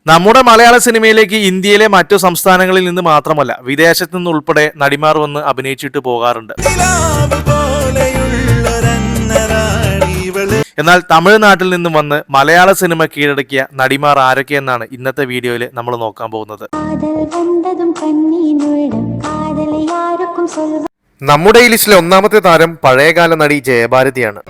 നമ്മുടെ മലയാള സിനിമയിലേക്ക് ഇന്ത്യയിലെ മറ്റു സംസ്ഥാനങ്ങളിൽ നിന്ന് മാത്രമല്ല വിദേശത്തു നിന്നുൾപ്പെടെ നടിമാർ വന്ന് അഭിനയിച്ചിട്ട് പോകാറുണ്ട്. എന്നാൽ തമിഴ്നാട്ടിൽ നിന്നും വന്ന് മലയാള സിനിമ കീഴടക്കിയ നടിമാർ ആരൊക്കെയെന്നാണ് ഇന്നത്തെ വീഡിയോയിൽ നമ്മൾ നോക്കാൻ പോകുന്നത്. നമ്മുടെ ഈ ലിസ്റ്റിലെ ഒന്നാമത്തെ താരം പഴയകാല നടി ജയഭാരതിയാണ്.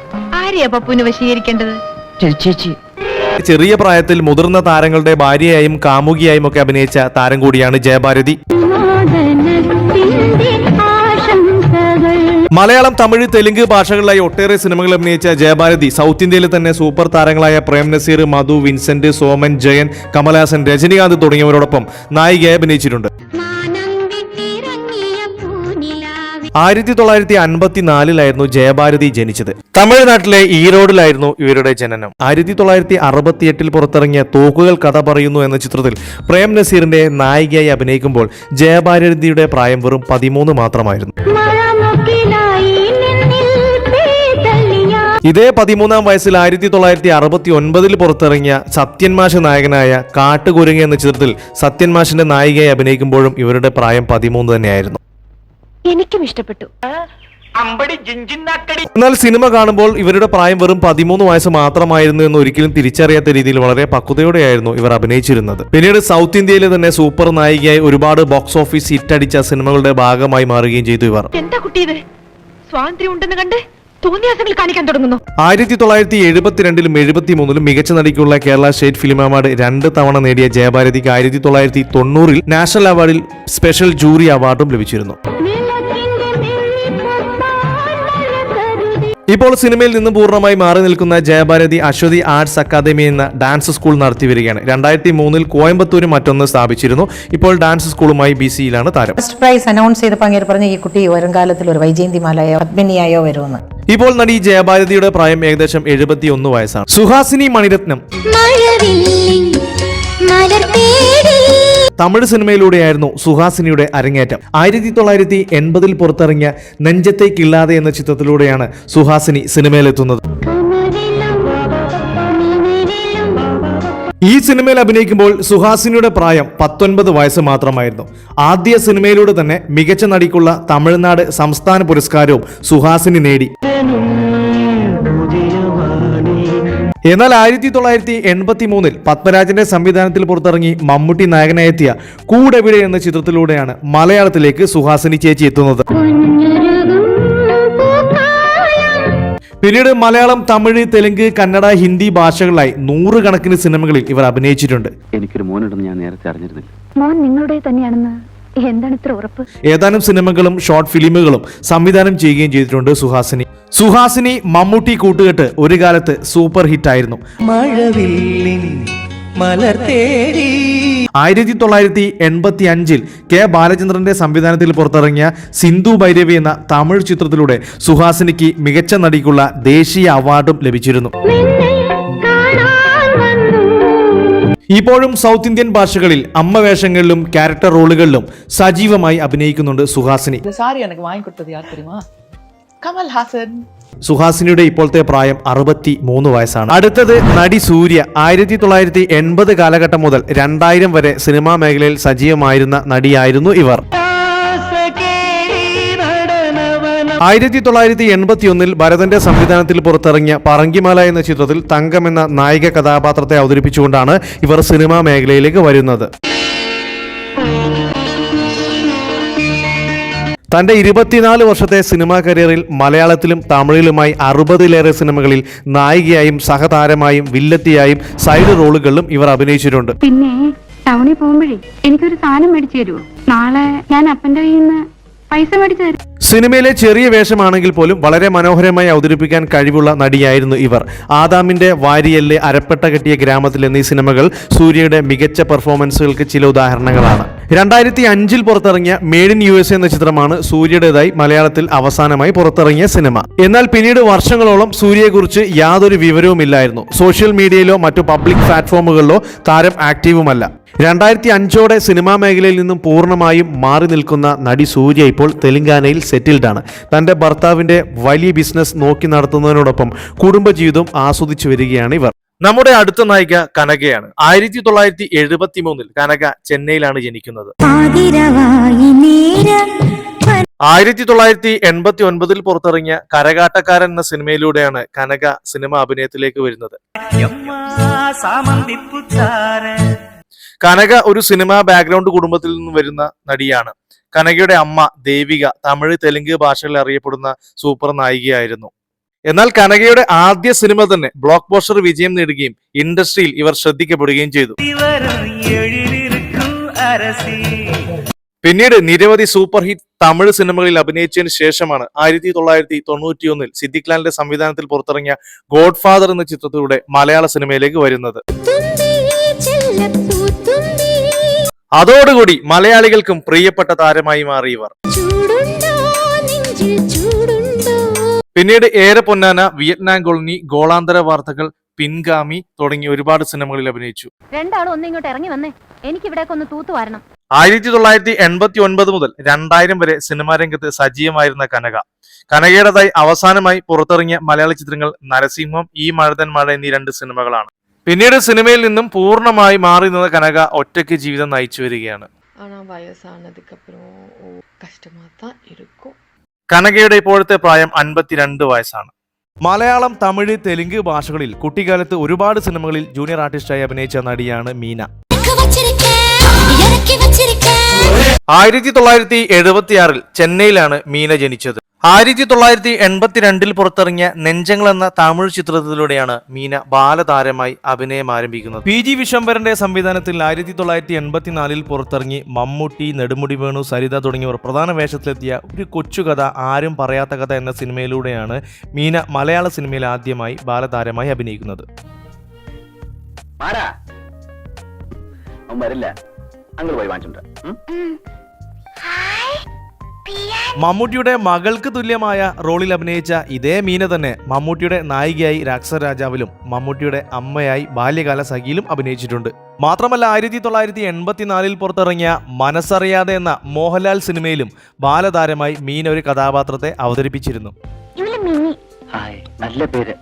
ചെറിയ പ്രായത്തിൽ മുതിർന്ന താരങ്ങളുടെ ഭാര്യയായും കാമുകിയായും ഒക്കെ അഭിനയിച്ച താരം കൂടിയാണ് ജയഭാരതി. മലയാളം, തമിഴ്, തെലുങ്ക് ഭാഷകളിലായി ഒട്ടേറെ സിനിമകൾ അഭിനയിച്ച ജയഭാരതി സൗത്ത് ഇന്ത്യയിലെ തന്നെ സൂപ്പർ താരങ്ങളായ പ്രേം നസീർ, മധു, വിൻസെന്റ്, സോമൻ, ജയൻ, കമൽഹാസൻ, രജനികാന്ത് തുടങ്ങിയവരോടൊപ്പം നായികയായി അഭിനയിച്ചിട്ടുണ്ട്. 1954 ജയഭാരതി ജനിച്ചത്. തമിഴ്നാട്ടിലെ ഈറോഡിലായിരുന്നു ഇവരുടെ ജനനം. 1968 പുറത്തിറങ്ങിയ തോക്കുകൾ കഥ പറയുന്നു എന്ന ചിത്രത്തിൽ പ്രേം നസീറിന്റെ നായികയായി അഭിനയിക്കുമ്പോൾ ജയഭാരതിയുടെ പ്രായം വെറും 13 മാത്രമായിരുന്നു. ഇതേ 13-ാം വയസ്സിൽ 1969 പുറത്തിറങ്ങിയ സത്യൻ മാഷ് നായകനായ കാട്ടുകുരങ്ങ് എന്ന ചിത്രത്തിൽ സത്യൻ മാഷിന്റെ നായികയായി അഭിനയിക്കുമ്പോഴും ഇവരുടെ പ്രായം 13 തന്നെയായിരുന്നു. എനിക്കും ഇഷ്ടപ്പെട്ടു. എന്നാൽ സിനിമ കാണുമ്പോൾ ഇവരുടെ പ്രായം വെറും 13 വയസ്സ് മാത്രമായിരുന്നു എന്ന് ഒരിക്കലും തിരിച്ചറിയാത്ത രീതിയിൽ വളരെ പക്വതയോടെയായിരുന്നു ഇവർ അഭിനയിച്ചിരുന്നത്. പിന്നീട് സൗത്ത് ഇന്ത്യയിലെ തന്നെ സൂപ്പർ നായികയായി ഒരുപാട് ബോക്സ് ഓഫീസ് ഹിറ്റ് അടിച്ച സിനിമകളുടെ ഭാഗമായി മാറുകയും ചെയ്തു ഇവർ. 1972-ലും 1973-ലും മികച്ച നടിക്കുള്ള കേരള സ്റ്റേറ്റ് ഫിലിം അവാർഡ് 2 തവണ നേടിയ ജയഭാരതിക്ക് 1990-ൽ നാഷണൽ അവാർഡിൽ സ്പെഷ്യൽ ജൂറി അവാർഡും ലഭിച്ചിരുന്നു. ഇപ്പോൾ സിനിമയിൽ നിന്ന് പൂർണ്ണമായി മാറി നിൽക്കുന്ന ജയഭാരതി അശ്വതി ആർട്സ് അക്കാദമി എന്ന ഡാൻസ് സ്കൂൾ നടത്തി വരികയാണ്. 2003-ൽ കോയമ്പത്തൂരിൽ മറ്റൊന്ന് സ്ഥാപിച്ചിരുന്നു. ഇപ്പോൾ ഡാൻസ് സ്കൂളുമായി ബിസിയിലാണ് താരം. ഫസ്റ്റ് പ്രൈസ് അനൗൺസ് ചെയ്തപ്പോൾ അങ്ങേര് പറഞ്ഞു ഈ കുട്ടി വരും കാലത്തിൽ ഒരു വൈജയന്തിമാലയോ പത്മിനിയായോ വരുമെന്ന്. ഇപ്പോൾ നടി ജയഭാരതിയുടെ പ്രായം ഏകദേശം 71 വയസ്സാണ്. സുഹാസിനി മണിരത്നം തമിഴ് സിനിമയിലൂടെയായിരുന്നു സുഹാസിനിയുടെ അരങ്ങേറ്റം. 1980-ൽ പുറത്തിറങ്ങിയ നെഞ്ചത്തേക്കില്ലാതെ എന്ന ചിത്രത്തിലൂടെയാണ് സുഹാസിനി സിനിമയിലെത്തുന്നത്. ഈ സിനിമയിൽ അഭിനയിക്കുമ്പോൾ സുഹാസിനിയുടെ പ്രായം 19 വയസ്സ് മാത്രമായിരുന്നു. ആദ്യ സിനിമയിലൂടെ തന്നെ മികച്ച നടിക്കുള്ള തമിഴ്നാട് സംസ്ഥാന പുരസ്കാരവും സുഹാസിനി നേടി. എന്നാൽ 1983-ൽ പത്മരാജന്റെ സംവിധാനത്തിൽ പുറത്തിറങ്ങി മമ്മൂട്ടി നായകനായെത്തിയ കൂടെവിടെ എന്ന ചിത്രത്തിലൂടെയാണ് മലയാളത്തിലേക്ക് സുഹാസിനി ചേച്ചി എത്തുന്നത്. പിന്നീട് മലയാളം, തമിഴ്, തെലുങ്ക്, കന്നഡ, ഹിന്ദി ഭാഷകളിലായി 100 കണക്കിന് സിനിമകളിൽ ഇവർ അഭിനയിച്ചിട്ടുണ്ട്. എനിക്കൊരു മോനുണ്ടെന്ന് ഞാൻ നേരത്തെ അറിഞ്ഞിരുന്നില്ല. മോൻ നിങ്ങളുടെ തന്നെയാണെന്ന് എന്താണ് ഇത്ര ഉറപ്പ്? ഏതാനും സിനിമകളും ഷോർട്ട് ഫിലിമുകളും സംവിധാനം ചെയ്യുകയും ചെയ്തിട്ടുണ്ട് സുഹാസിനി. സുഹാസിനി മമ്മൂട്ടി കൂട്ടുകെട്ട് ഒരു കാലത്ത് സൂപ്പർ ഹിറ്റ് ആയിരുന്നു. 1985-ൽ കെ ബാലചന്ദ്രന്റെ സംവിധാനത്തിൽ പുറത്തിറങ്ങിയ സിന്ധു ഭൈരവി എന്ന തമിഴ് ചിത്രത്തിലൂടെ സുഹാസിനിക്ക് മികച്ച നടിക്കുള്ള ദേശീയ അവാർഡും ലഭിച്ചിരുന്നു. ഇപ്പോഴും സൗത്ത് ഇന്ത്യൻ ഭാഷകളിൽ അമ്മ വേഷങ്ങളിലും ക്യാരക്ടർ റോളുകളിലും സജീവമായി അഭിനയിക്കുന്നുണ്ട് സുഹാസിനി. സുഹാസിനിയുടെ ഇപ്പോഴത്തെ പ്രായം 63 വയസ്സാണ്. അടുത്തത് നടി സൂര്യ. 1980 കാലഘട്ടം മുതൽ 2000 വരെ സിനിമാ മേഖലയിൽ സജീവമായിരുന്ന നടിയായിരുന്നു ഇവർ. 1981-ൽ ഭരതന്റെ സംവിധാനത്തിൽ പുറത്തിറങ്ങിയ പറങ്കിമല എന്ന ചിത്രത്തിൽ തങ്കം എന്ന നായിക കഥാപാത്രത്തെ അവതരിപ്പിച്ചുകൊണ്ടാണ് ഇവർ സിനിമാ മേഖലയിലേക്ക് വരുന്നത്. തന്റെ 24 വർഷത്തെ സിനിമാ കരിയറിൽ മലയാളത്തിലും തമിഴിലുമായി 60-ലേറെ സിനിമകളിൽ നായികയായും സഹതാരമായും വില്ലത്തിയായും സൈഡ് റോളുകളിലും ഇവർ അഭിനയിച്ചിട്ടുണ്ട്. പിന്നെ ടൗണിൽ പോകുമ്പോഴേ എനിക്കൊരു സാധനം മേടിച്ചു തരുമോ? നാളെ ഞാൻ അപ്പന്റെ കയ്യിൽ നിന്ന് പൈസ മേടിച്ചു തരും. സിനിമയിലെ ചെറിയ വേഷമാണെങ്കിൽ പോലും വളരെ മനോഹരമായി അവതരിപ്പിക്കാൻ കഴിവുള്ള നടിയായിരുന്നു ഇവർ. ആദാമിന്റെ വാരിയല്ല്, അരപ്പട്ട കെട്ടിയ ഗ്രാമത്തിൽ എന്നീ സിനിമകൾ സൂര്യയുടെ മികച്ച പെർഫോമൻസുകൾക്ക് ചില ഉദാഹരണങ്ങളാണ്. 2005-ൽ പുറത്തിറങ്ങിയ മെയ്ഡ് ഇൻ USA എന്ന ചിത്രമാണ് സൂര്യയുടേതായി മലയാളത്തിൽ അവസാനമായി പുറത്തിറങ്ങിയ സിനിമ. എന്നാൽ പിന്നീട് വർഷങ്ങളോളം സൂര്യയെക്കുറിച്ച് യാതൊരു വിവരവുമില്ലായിരുന്നു. സോഷ്യൽ മീഡിയയിലോ മറ്റു പബ്ലിക് പ്ലാറ്റ്ഫോമുകളിലോ താരം ആക്റ്റീവുമല്ല. 2005-ഓടെ സിനിമാ മേഖലയിൽ നിന്നും പൂർണ്ണമായും മാറി നിൽക്കുന്ന നടി സൂര്യ ഇപ്പോൾ തെലങ്കാനയിൽ സെറ്റിൽഡ് ആണ്. തന്റെ ഭർത്താവിന്റെ വലിയ ബിസിനസ് നോക്കി നടത്തുന്നതിനോടൊപ്പം കുടുംബജീവിതം ആസ്വദിച്ചു വരികയാണ് ഇവർ. നമ്മുടെ അടുത്ത നായിക കനകയാണ്. 1973 കനക ചെന്നൈയിലാണ് ജനിക്കുന്നത്. 1989 പുറത്തിറങ്ങിയ കരകാട്ടക്കാരൻ എന്ന സിനിമയിലൂടെയാണ് കനക സിനിമ അഭിനയത്തിലേക്ക് വരുന്നത്. കനക ഒരു സിനിമാ ബാക്ക്ഗ്രൗണ്ട് കുടുംബത്തിൽ നിന്ന് വരുന്ന നടിയാണ്. കനകയുടെ അമ്മ ദേവിക തമിഴ് തെലുങ്ക് ഭാഷകളിൽ അറിയപ്പെടുന്ന സൂപ്പർ നായികയായിരുന്നു. എന്നാൽ കനകയുടെ ആദ്യ സിനിമ തന്നെ ബ്ലോക്ക് ബസ്റ്റർ വിജയം നേടുകയും ഇൻഡസ്ട്രിയിൽ ഇവർ ശ്രദ്ധിക്കപ്പെടുകയും ചെയ്തു. പിന്നീട് നിരവധി സൂപ്പർ ഹിറ്റ് തമിഴ് സിനിമകളിൽ അഭിനയിച്ചതിന് ശേഷമാണ് 1991 സിദ്ദിഖ് ലാലിന്റെ സംവിധാനത്തിൽ പുറത്തിറങ്ങിയ ഗോഡ് ഫാദർ എന്ന ചിത്രത്തിലൂടെ മലയാള സിനിമയിലേക്ക് വരുന്നത്. അതോടുകൂടി മലയാളികൾക്കും പ്രിയപ്പെട്ട താരമായി മാറി ഇവർ. പിന്നീട് ഏറെ പൊന്നാന, വിയറ്റ്നാം കോളനി, ഗോളാന്തര വാർത്തകൾ, പിൻഗാമി തുടങ്ങി ഒരുപാട് സിനിമകളിൽ അഭിനയിച്ചു. രണ്ടാളും ഒന്നിങ്ങോട്ട് ഇറങ്ങി വന്നേ, എനിക്ക് ഇവിടേക്ക് ഒന്ന് തൂത്തു വരണം. 1989 മുതൽ 2000 വരെ സിനിമാ രംഗത്ത് സജീവമായിരുന്ന കനകയുടേതായി അവസാനമായി പുറത്തിറങ്ങിയ മലയാള ചിത്രങ്ങൾ നരസിംഹം, ഈ മഴതൻ മഴ എന്നീ 2 സിനിമകളാണ്. പിന്നീട് സിനിമയിൽ നിന്നും പൂർണ്ണമായി മാറി നിന്ന കനക ഒറ്റയ്ക്ക് ജീവിതം നയിച്ചു വരികയാണ്. കനകയുടെ ഇപ്പോഴത്തെ പ്രായം 52 വയസ്സാണ്. മലയാളം, തമിഴ്, തെലുങ്ക് ഭാഷകളിൽ കുട്ടിക്കാലത്ത് ഒരുപാട് സിനിമകളിൽ ജൂനിയർ ആർട്ടിസ്റ്റായി അഭിനയിച്ച നടിയാണ് മീന. 1976 ചെന്നൈയിലാണ് മീന ജനിച്ചത്. 1982 പുറത്തിറങ്ങിയ നെഞ്ചങ്ങൾ എന്ന തമിഴ് ചിത്രത്തിലൂടെയാണ് മീന ബാലതാരമായി അഭിനയം ആരംഭിക്കുന്നത്. PG വിശ്വംഭരന്റെ സംവിധാനത്തിൽ 1984 പുറത്തിറങ്ങി മമ്മൂട്ടി, നെടുമുടി വേണു, സരിത തുടങ്ങിയവർ പ്രധാന വേഷത്തിലെത്തിയ ഒരു കൊച്ചുകഥ ആരും പറയാത്ത കഥ എന്ന സിനിമയിലൂടെയാണ് മീന മലയാള സിനിമയിൽ ആദ്യമായി ബാലതാരമായി അഭിനയിക്കുന്നത്. മമ്മൂട്ടിയുടെ മകൾക്ക് തുല്യമായ റോളിൽ അഭിനയിച്ച ഇതേ മീന തന്നെ മമ്മൂട്ടിയുടെ നായികയായി രാക്ഷസരാജാവിലും മമ്മൂട്ടിയുടെ അമ്മയായി ബാല്യകാല സഖിയിലും അഭിനയിച്ചിട്ടുണ്ട്. മാത്രമല്ല 1984 പുറത്തിറങ്ങിയ മനസ്സറിയാതെ എന്ന മോഹൻലാൽ സിനിമയിലും ബാലതാരമായി മീന ഒരു കഥാപാത്രത്തെ അവതരിപ്പിച്ചിരുന്നു. നല്ല പേര്.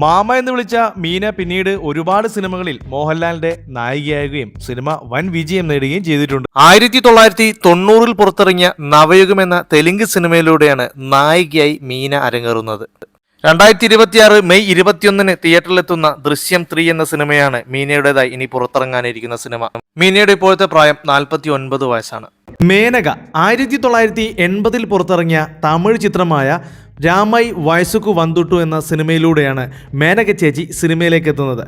മാമ എന്ന് വിളിച്ച മീന പിന്നീട് ഒരുപാട് സിനിമകളിൽ മോഹൻലാലിന്റെ നായികയാകുകയും സിനിമ വൻ വിജയം നേടുകയും ചെയ്തിട്ടുണ്ട്. 1990 പുറത്തിറങ്ങിയ നവയുഗം എന്ന തെലുങ്ക് സിനിമയിലൂടെയാണ് നായികയായി മീന അരങ്ങേറുന്നത്. 2026 മെയ് 21 തിയേറ്ററിലെത്തുന്ന ദൃശ്യം 3 എന്ന സിനിമയാണ് മീനയുടേതായി ഇനി പുറത്തിറങ്ങാനിരിക്കുന്ന സിനിമ. മീനയുടെ ഇപ്പോഴത്തെ പ്രായം 49 വയസ്സാണ്. മേനക 1980 പുറത്തിറങ്ങിയ തമിഴ് ചിത്രമായ രാമൈ വയസ്സുക്കു വന്തുട്ടു എന്ന സിനിമയിലൂടെയാണ് മേനക ചേച്ചി സിനിമയിലേക്ക് എത്തുന്നത്.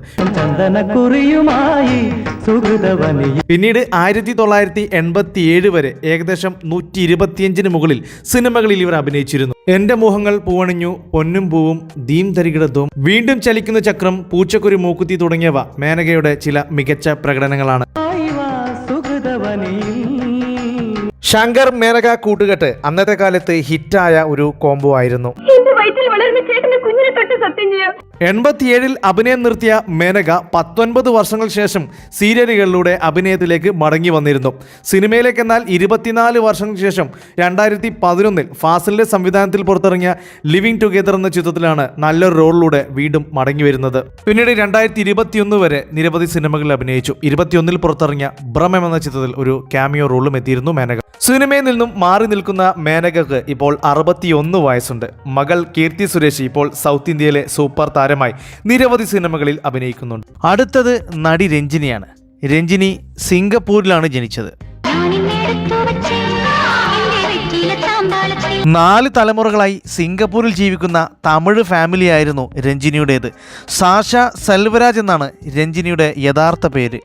പിന്നീട് 1987 വരെ ഏകദേശം 125 മുകളിൽ സിനിമകളിൽ ഇവർ അഭിനയിച്ചിരുന്നു. എന്റെ മോഹങ്ങൾ പൂവണിഞ്ഞു, പൊന്നും പൂവും, ദീം തരികിടത്തും, വീണ്ടും ചലിക്കുന്ന ചക്രം, പൂച്ചക്കുരു മൂക്കുത്തി തുടങ്ങിയവ മേനകയുടെ ചില മികച്ച പ്രകടനങ്ങളാണ്. ശങ്കർ മേനക കൂട്ടുകെട്ട് അന്നത്തെ കാലത്ത് ഹിറ്റായ ഒരു കോംബോ ആയിരുന്നു. 87 അഭിനയം നിർത്തിയ മേനക 19 വർഷങ്ങൾക്ക് ശേഷം സീരിയലുകളിലൂടെ അഭിനയത്തിലേക്ക് മടങ്ങി വന്നിരുന്നു. സിനിമയിലേക്ക് എന്നാൽ 24 വർഷങ്ങൾക്ക് ശേഷം 2011 ഫാസിലിന്റെ സംവിധാനത്തിൽ പുറത്തിറങ്ങിയ ലിവിംഗ് ടുഗെദർ എന്ന ചിത്രത്തിലാണ് നല്ലൊരു റോളിലൂടെ വീണ്ടും മടങ്ങി വരുന്നത്. പിന്നീട് 2021 വരെ നിരവധി സിനിമകളിൽ അഭിനയിച്ചു. 21 പുറത്തിറങ്ങിയ ഭ്രമം എന്ന ചിത്രത്തിൽ ഒരു ക്യാമിയോ റോളും എത്തിയിരുന്നു മേനക. സിനിമയിൽ നിന്നും മാറി നിൽക്കുന്ന മേനകക്ക് ഇപ്പോൾ 61 വയസ്സുണ്ട്. മകൾ കീർത്തി സുരേഷ് ഇപ്പോൾ സൗത്ത് ഇന്ത്യയിലെ സൂപ്പർ താരമായി നിരവധി സിനിമകളിൽ അഭിനയിക്കുന്നുണ്ട്. അടുത്തത് നടി രഞ്ജിനിയാണ്. രഞ്ജിനി സിംഗപ്പൂരിലാണ് ജനിച്ചത്. 4 തലമുറകളായി സിംഗപ്പൂരിൽ ജീവിക്കുന്ന തമിഴ് ഫാമിലിയായിരുന്നു രഞ്ജിനിയുടേത്. സാഷ സെൽവരാജ് എന്നാണ് രഞ്ജിനിയുടെ യഥാർത്ഥ പേര്.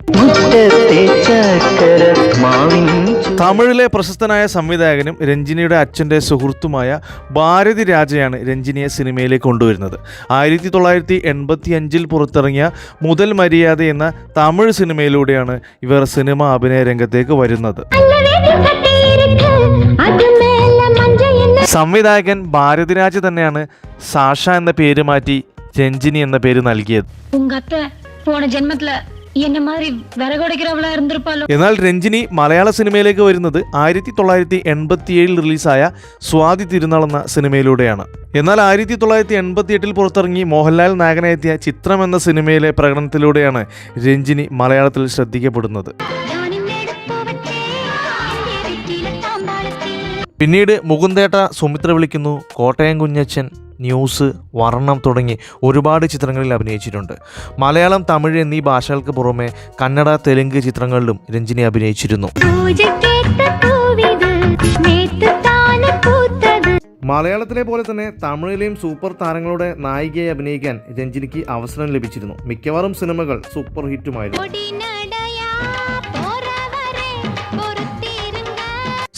തമിഴിലെ പ്രശസ്തനായ സംവിധായകനും രഞ്ജിനിയുടെ അച്ഛൻ്റെ സുഹൃത്തുമായ ഭാരതി രാജയാണ് രഞ്ജിനിയെ സിനിമയിലേക്ക് കൊണ്ടുവരുന്നത്. 1985 പുറത്തിറങ്ങിയ മുതൽ മര്യാദ എന്ന തമിഴ് സിനിമയിലൂടെയാണ് ഇവർ സിനിമ അഭിനയ രംഗത്തേക്ക് വരുന്നത്. സംവിധായകൻ ഭാരതിരാജ് തന്നെയാണ് സാഷ എന്ന പേര് മാറ്റി രഞ്ജിനി എന്ന പേര് നൽകിയത്. പോன ஜென்மத்துல என்ன மாதிரி விறகுடைக்கிறவளா இருந்திருப்பாளோ. എന്നാൽ രഞ്ജിനി മലയാള സിനിമയിലേക്ക് വരുന്നത് 1987 റിലീസായ സ്വാതി തിരുനാൾ എന്ന സിനിമയിലൂടെയാണ്. എന്നാൽ 1988 പുറത്തിറങ്ങി മോഹൻലാൽ നായകനെത്തിയ ചിത്രം എന്ന സിനിമയിലെ പ്രകടനത്തിലൂടെയാണ് രഞ്ജിനി മലയാളത്തിൽ ശ്രദ്ധിക്കപ്പെടുന്നത്. പിന്നീട് മുകുന്ദേട്ട, സുമിത്ര വിളിക്കുന്നു, കോട്ടയം കുഞ്ഞച്ചൻ, ന്യൂസ്, വർണ്ണം തുടങ്ങി ഒരുപാട് ചിത്രങ്ങളിൽ അഭിനയിച്ചിട്ടുണ്ട്. മലയാളം, തമിഴ് എന്നീ ഭാഷകൾക്ക് പുറമെ കന്നഡ, തെലുങ്ക് ചിത്രങ്ങളിലും രഞ്ജിനി അഭിനയിച്ചിരുന്നു. മലയാളത്തിലെ പോലെ തന്നെ തമിഴിലെയും സൂപ്പർ താരങ്ങളുടെ നായികയായി അഭിനയിക്കാൻ രഞ്ജിനിക്ക് അവസരം ലഭിച്ചിരുന്നു. മിക്കവാറും സിനിമകൾ സൂപ്പർ ഹിറ്റുമായിരുന്നു.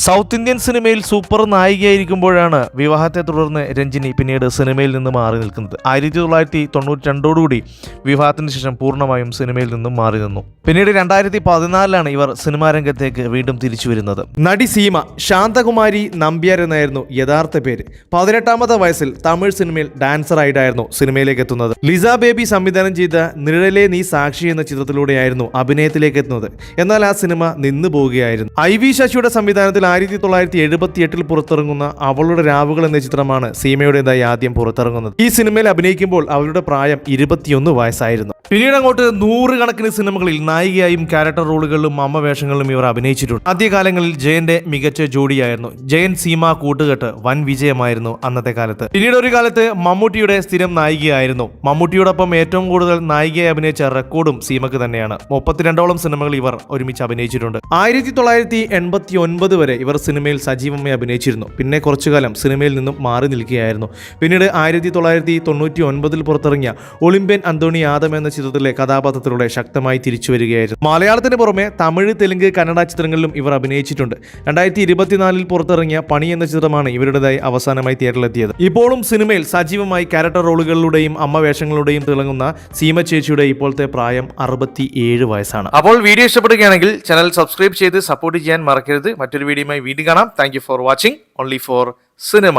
സൗത്ത് ഇന്ത്യൻ സിനിമയിൽ സൂപ്പർ നായികയായിരിക്കുമ്പോഴാണ് വിവാഹത്തെ തുടർന്ന് രഞ്ജിനി പിന്നീട് സിനിമയിൽ നിന്ന് മാറി നിൽക്കുന്നത്. 1992 വിവാഹത്തിന് ശേഷം പൂർണ്ണമായും സിനിമയിൽ നിന്നും മാറി നിന്നു. പിന്നീട് 2014 ഇവർ സിനിമാ രംഗത്തേക്ക് വീണ്ടും തിരിച്ചു വരുന്നത്. നടി സീമ ശാന്തകുമാരി നമ്പ്യാർ എന്നായിരുന്നു യഥാർത്ഥ പേര്. 18ാമത്തെ വയസ്സിൽ തമിഴ് സിനിമയിൽ ഡാൻസറായിട്ടായിരുന്നു സിനിമയിലേക്ക് എത്തുന്നത്. ലിസ ബേബി സംവിധാനം ചെയ്ത നിഴലേ നീ സാക്ഷി എന്ന ചിത്രത്തിലൂടെയായിരുന്നു അഭിനയത്തിലേക്ക് എത്തുന്നത്. എന്നാൽ ആ സിനിമ നിന്നു പോവുകയായിരുന്നു. IV ശശിയുടെ സംവിധാനത്തിൽ 1978 പുറത്തിറങ്ങുന്ന അവളുടെ രാവുകൾ എന്ന ചിത്രമാണ് സീമയുടേതായി ആദ്യം പുറത്തിറങ്ങുന്നത്. ഈ സിനിമയിൽ അഭിനയിക്കുമ്പോൾ അവരുടെ പ്രായം 21 വയസ്സായിരുന്നു. പിന്നീട് അങ്ങോട്ട് 100 കണക്കിന് സിനിമകളിൽ നായികയായും ക്യാരക്ടർ റോളുകളിലും അമ്മ വേഷങ്ങളിലും ഇവർ അഭിനയിച്ചിട്ടുണ്ട്. ആദ്യകാലങ്ങളിൽ ജയന്റെ മികച്ച ജോഡിയായിരുന്നു. ജയൻ സീമ കൂട്ടുകെട്ട് വൻ വിജയമായിരുന്നു അന്നത്തെ കാലത്ത്. പിന്നീട് ഒരു കാലത്ത് മമ്മൂട്ടിയുടെ സ്ഥിരം നായികയായിരുന്നു. മമ്മൂട്ടിയോടൊപ്പം ഏറ്റവും കൂടുതൽ നായികയായി അഭിനയിച്ച റെക്കോർഡും സീമക്ക് തന്നെയാണ്. 32ഓളം സിനിമകൾ ഇവർ ഒരുമിച്ച് അഭിനയിച്ചിട്ടുണ്ട്. 1989 വരെ ഇവർ സിനിമയിൽ സജീവമായി അഭിനയിച്ചിരുന്നു. പിന്നെ കുറച്ചുകാലം സിനിമയിൽ നിന്നും മാറി നിൽക്കുകയായിരുന്നു. പിന്നീട് 1999 പുറത്തിറങ്ങിയ ഒളിമ്പ്യൻ അന്തോണി ആദം എന്ന ചിത്രത്തിലെ കഥാപാത്രത്തിലൂടെ ശക്തമായി തിരിച്ചു വരികയായിരുന്നു. മലയാളത്തിന് പുറമെ തമിഴ്, തെലുങ്ക്, കന്നഡ ചിത്രങ്ങളിലും ഇവർ അഭിനയിച്ചിട്ടുണ്ട്. 2024 പുറത്തിറങ്ങിയ പണി എന്ന ചിത്രമാണ് ഇവരുടേതായി അവസാനമായി തിയേറ്ററിലെത്തിയത്. ഇപ്പോഴും സിനിമയിൽ സജീവമായി ക്യാരക്ടർ റോളുകളിലൂടെയും അമ്മ വേഷങ്ങളിലൂടെയും തിളങ്ങുന്ന സീമ ചേച്ചിയുടെ ഇപ്പോഴത്തെ പ്രായം 67 വയസ്സാണ്. അപ്പോൾ വീഡിയോ ഇഷ്ടപ്പെടുകയാണെങ്കിൽ ചാനൽ സബ്സ്ക്രൈബ് ചെയ്ത് സപ്പോർട്ട് ചെയ്യാൻ മറക്കരുത്. മറ്റൊരു വീഡിയോയുമായി വീണ്ടും കാണാം. Thank you for watching only for cinema.